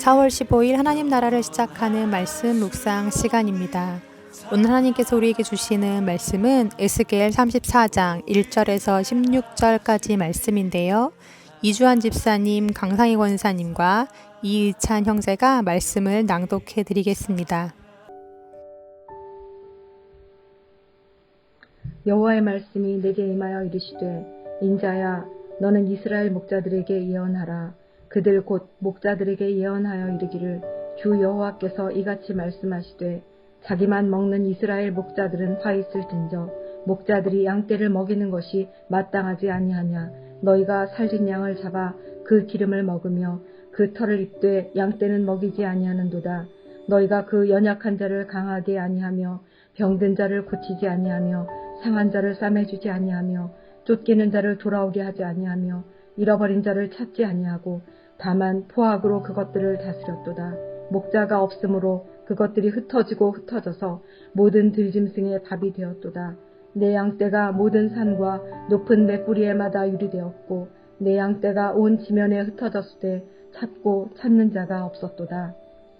4월 15일 하나님 나라를 시작하는 말씀 묵상 시간입니다. 오늘 하나님께서 우리에게 주시는 말씀은 에스겔 34장 1절에서 16절까지 말씀인데요. 이주환 집사님, 강상희 권사님과 이의찬 형제가 말씀을 낭독해 드리겠습니다. 여호와의 말씀이 내게 임하여 이르시되 인자야 너는 이스라엘 목자들에게 예언하라. 그들 곧 목자들에게 예언하여 이르기를 주 여호와께서 이같이 말씀하시되 자기만 먹는 이스라엘 목자들은 화 있을진저 목자들이 양떼를 먹이는 것이 마땅하지 아니하냐. 너희가 살진 양을 잡아 그 기름을 먹으며 그 털을 입되 양떼는 먹이지 아니하는도다. 너희가 그 연약한 자를 강하게 아니하며 병든 자를 고치지 아니하며 상한 자를 싸매주지 아니하며 쫓기는 자를 돌아오게 하지 아니하며 잃어버린 자를 찾지 아니하고 다만 포악으로 그것들을 다스렸도다. 목자가 없으므로 그것들이 흩어지고 흩어져서 모든 들짐승의 밥이 되었도다. 내 양떼가 모든 산과 높은 맷뿌리에마다 유리되었고 내 양떼가 온 지면에 흩어졌으되 찾고 찾는 자가 없었도다.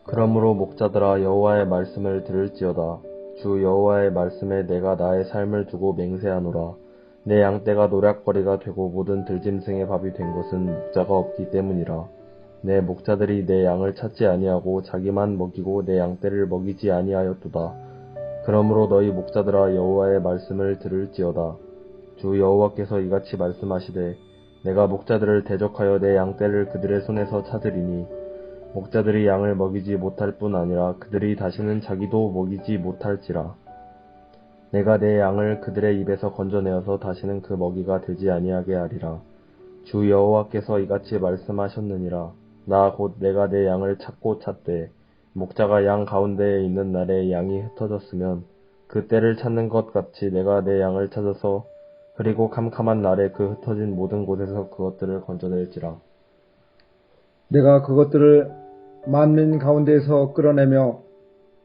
그러므로 목자들아 여호와의 말씀을 들을지어다. 주 여호와의 말씀에 내가 나의 삶을 두고 맹세하노라. 내 양떼가 노략거리가 되고 모든 들짐승의 밥이 된 것은 목자가 없기 때문이라. 내 목자들이 내 양을 찾지 아니하고 자기만 먹이고 내 양떼를 먹이지 아니하였도다. 그러므로 너희 목자들아 여호와의 말씀을 들을지어다. 주 여호와께서 이같이 말씀하시되 내가 목자들을 대적하여 내 양떼를 그들의 손에서 찾으리니 목자들이 양을 먹이지 못할 뿐 아니라 그들이 다시는 자기도 먹이지 못할지라. 내가 내 양을 그들의 입에서 건져내어서 다시는 그 먹이가 되지 아니하게 하리라. 주 여호와께서 이같이 말씀하셨느니라. 나 곧 내가 내 양을 찾고 찾되 목자가 양 가운데에 있는 날에 양이 흩어졌으면 그 때를 찾는 것 같이 내가 내 양을 찾아서 그리고 캄캄한 날에 그 흩어진 모든 곳에서 그것들을 건져낼지라. 내가 그것들을 만민 가운데에서 끌어내며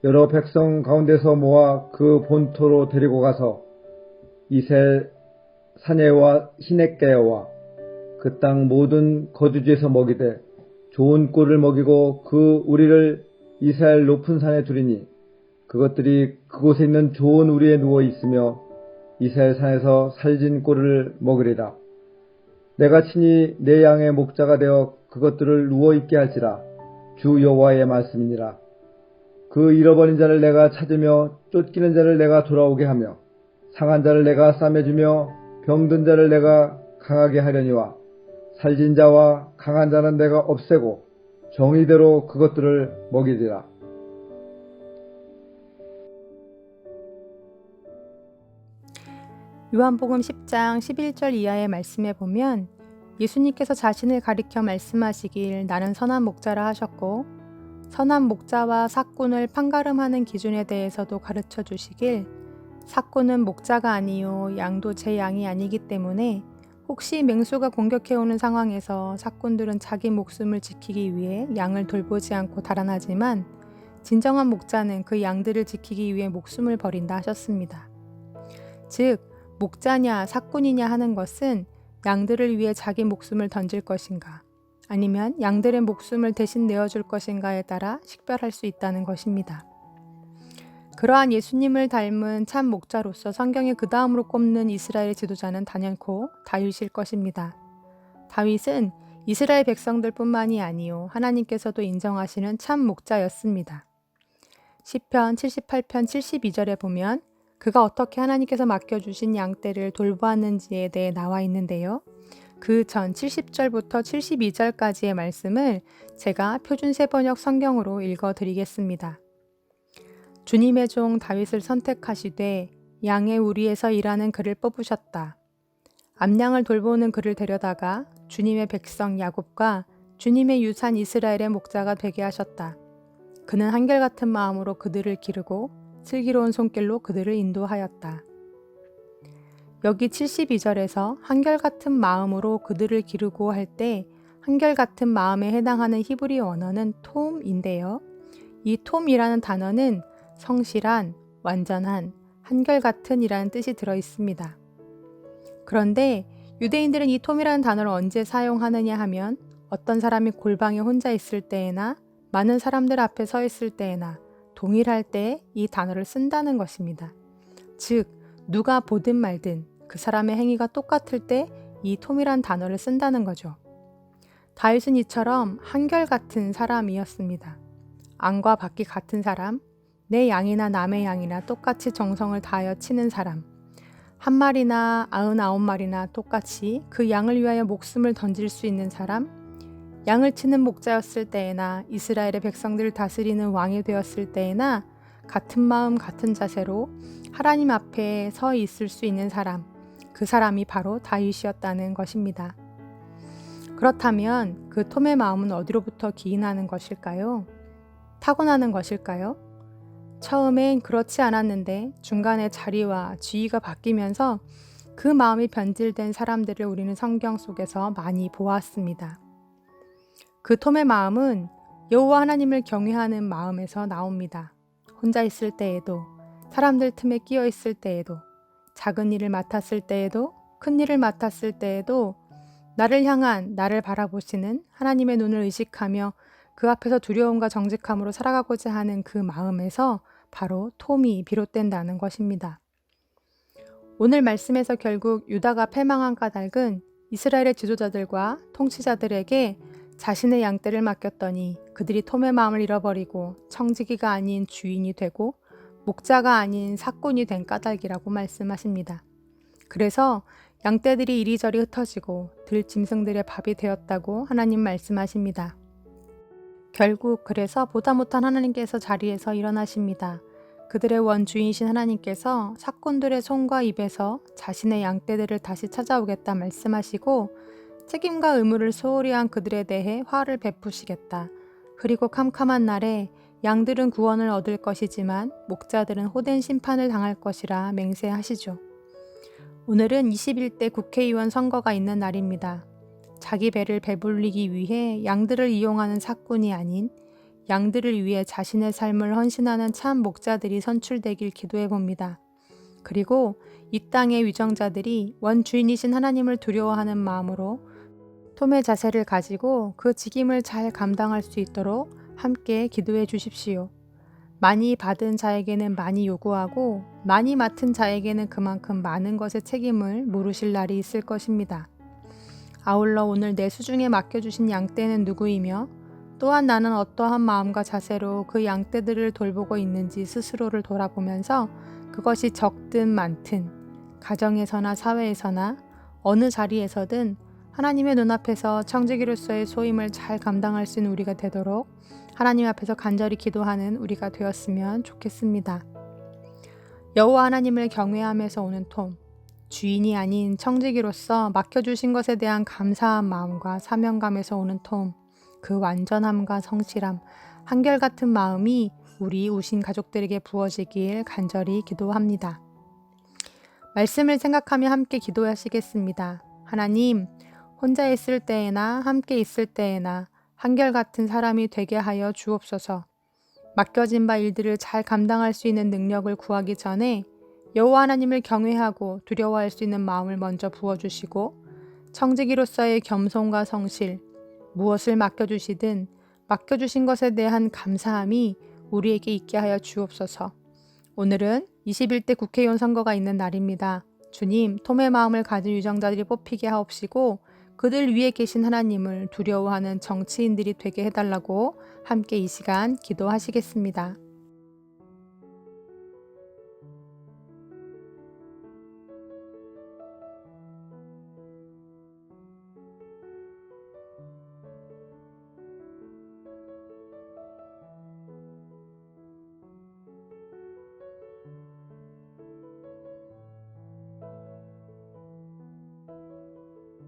여러 백성 가운데서 모아 그 본토로 데리고 가서 이셀 사내와 시냇가와 그 땅 모든 거주지에서 먹이되 좋은 꿀을 먹이고 그 우리를 이스라엘 높은 산에 두리니 그것들이 그곳에 있는 좋은 우리에 누워 있으며 이스라엘 산에서 살진 꿀을 먹으리라. 내가 친히 내 양의 목자가 되어 그것들을 누워 있게 할지라. 주 여호와의 말씀이니라. 그 잃어버린 자를 내가 찾으며 쫓기는 자를 내가 돌아오게 하며 상한 자를 내가 싸매주며 병든 자를 내가 강하게 하려니와 살진 자와 강한 자는 내가 없애고 정의대로 그것들을 먹이리라. 요한복음 10장 11절 이하의 말씀에 보면 예수님께서 자신을 가리켜 말씀하시길 나는 선한 목자라 하셨고 선한 목자와 삭군을 판가름하는 기준에 대해서도 가르쳐 주시길 삭군은 목자가 아니요 양도 제 양이 아니기 때문에 혹시 맹수가 공격해오는 상황에서 삭군들은 자기 목숨을 지키기 위해 양을 돌보지 않고 달아나지만 진정한 목자는 그 양들을 지키기 위해 목숨을 버린다 하셨습니다. 즉 목자냐 삭군이냐 하는 것은 양들을 위해 자기 목숨을 던질 것인가 아니면 양들의 목숨을 대신 내어줄 것인가에 따라 식별할 수 있다는 것입니다. 그러한 예수님을 닮은 참 목자로서 성경에 그 다음으로 꼽는 이스라엘의 지도자는 단연코 다윗일 것입니다. 다윗은 이스라엘 백성들 뿐만이 아니요 하나님께서도 인정하시는 참 목자였습니다. 시편 78편 72절에 보면 그가 어떻게 하나님께서 맡겨주신 양떼를 돌보았는지에 대해 나와 있는데요. 그 전 70절부터 72절까지의 말씀을 제가 표준 세번역 성경으로 읽어드리겠습니다. 주님의 종 다윗을 선택하시되 양의 우리에서 일하는 그를 뽑으셨다. 암양을 돌보는 그를 데려다가 주님의 백성 야곱과 주님의 유산 이스라엘의 목자가 되게 하셨다. 그는 한결같은 마음으로 그들을 기르고 슬기로운 손길로 그들을 인도하였다. 여기 72절에서 한결같은 마음으로 그들을 기르고 할 때 한결같은 마음에 해당하는 히브리 언어는 톰인데요. 이 톰이라는 단어는 성실한, 완전한, 한결같은 이라는 뜻이 들어 있습니다. 그런데 유대인들은 이 톰이라는 단어를 언제 사용하느냐 하면 어떤 사람이 골방에 혼자 있을 때에나 많은 사람들 앞에 서 있을 때에나 동일할 때 이 단어를 쓴다는 것입니다. 즉, 누가 보든 말든 그 사람의 행위가 똑같을 때 이 톰이란 단어를 쓴다는 거죠. 다윗은 이처럼 한결같은 사람이었습니다. 안과 밖이 같은 사람, 내 양이나 남의 양이나 똑같이 정성을 다하여 치는 사람, 한 마리나 99마리나 똑같이 그 양을 위하여 목숨을 던질 수 있는 사람, 양을 치는 목자였을 때에나 이스라엘의 백성들을 다스리는 왕이 되었을 때에나 같은 마음 같은 자세로 하나님 앞에 서 있을 수 있는 사람, 그 사람이 바로 다윗이었다는 것입니다. 그렇다면 그 톰의 마음은 어디로부터 기인하는 것일까요? 타고나는 것일까요? 처음엔 그렇지 않았는데 중간에 자리와 지위가 바뀌면서 그 마음이 변질된 사람들을 우리는 성경 속에서 많이 보았습니다. 그 톰의 마음은 여호와 하나님을 경외하는 마음에서 나옵니다. 혼자 있을 때에도, 사람들 틈에 끼어 있을 때에도, 작은 일을 맡았을 때에도, 큰 일을 맡았을 때에도 나를 향한, 나를 바라보시는 하나님의 눈을 의식하며 그 앞에서 두려움과 정직함으로 살아가고자 하는 그 마음에서 바로 톰이 비롯된다는 것입니다. 오늘 말씀에서 결국 유다가 패망한 까닭은 이스라엘의 지도자들과 통치자들에게 자신의 양떼를 맡겼더니 그들이 톰의 마음을 잃어버리고 청지기가 아닌 주인이 되고 목자가 아닌 사꾼이 된 까닭이라고 말씀하십니다. 그래서 양떼들이 이리저리 흩어지고 들짐승들의 밥이 되었다고 하나님 말씀하십니다. 결국 그래서 보다 못한 하나님께서 자리에서 일어나십니다. 그들의 원주인이신 하나님께서 사꾼들의 손과 입에서 자신의 양떼들을 다시 찾아오겠다 말씀하시고 책임과 의무를 소홀히 한 그들에 대해 화를 베푸시겠다. 그리고 캄캄한 날에 양들은 구원을 얻을 것이지만 목자들은 호된 심판을 당할 것이라 맹세하시죠. 오늘은 21대 국회의원 선거가 있는 날입니다. 자기 배를 배불리기 위해 양들을 이용하는 사꾼이 아닌 양들을 위해 자신의 삶을 헌신하는 참 목자들이 선출되길 기도해 봅니다. 그리고 이 땅의 위정자들이 원주인이신 하나님을 두려워하는 마음으로 톰의 자세를 가지고 그 직임을 잘 감당할 수 있도록 함께 기도해 주십시오. 많이 받은 자에게는 많이 요구하고 많이 맡은 자에게는 그만큼 많은 것의 책임을 물으실 날이 있을 것입니다. 아울러 오늘 내 수중에 맡겨주신 양떼는 누구이며 또한 나는 어떠한 마음과 자세로 그 양떼들을 돌보고 있는지 스스로를 돌아보면서 그것이 적든 많든 가정에서나 사회에서나 어느 자리에서든 하나님의 눈앞에서 청지기로서의 소임을 잘 감당할 수 있는 우리가 되도록 하나님 앞에서 간절히 기도하는 우리가 되었으면 좋겠습니다. 여호와 하나님을 경외함에서 오는 톰, 주인이 아닌 청지기로서 맡겨주신 것에 대한 감사한 마음과 사명감에서 오는 톰, 그 완전함과 성실함, 한결같은 마음이 우리 우신 가족들에게 부어지길 간절히 기도합니다. 말씀을 생각하며 함께 기도하시겠습니다. 하나님, 혼자 있을 때에나 함께 있을 때에나 한결같은 사람이 되게 하여 주옵소서. 맡겨진 바 일들을 잘 감당할 수 있는 능력을 구하기 전에 여호와 하나님을 경외하고 두려워할 수 있는 마음을 먼저 부어주시고 청지기로서의 겸손과 성실, 무엇을 맡겨주시든 맡겨주신 것에 대한 감사함이 우리에게 있게 하여 주옵소서. 오늘은 21대 국회의원 선거가 있는 날입니다. 주님, 톰의 마음을 가진 유정자들이 뽑히게 하옵시고 그들 위에 계신 하나님을 두려워하는 정치인들이 되게 해달라고 함께 이 시간 기도하시겠습니다.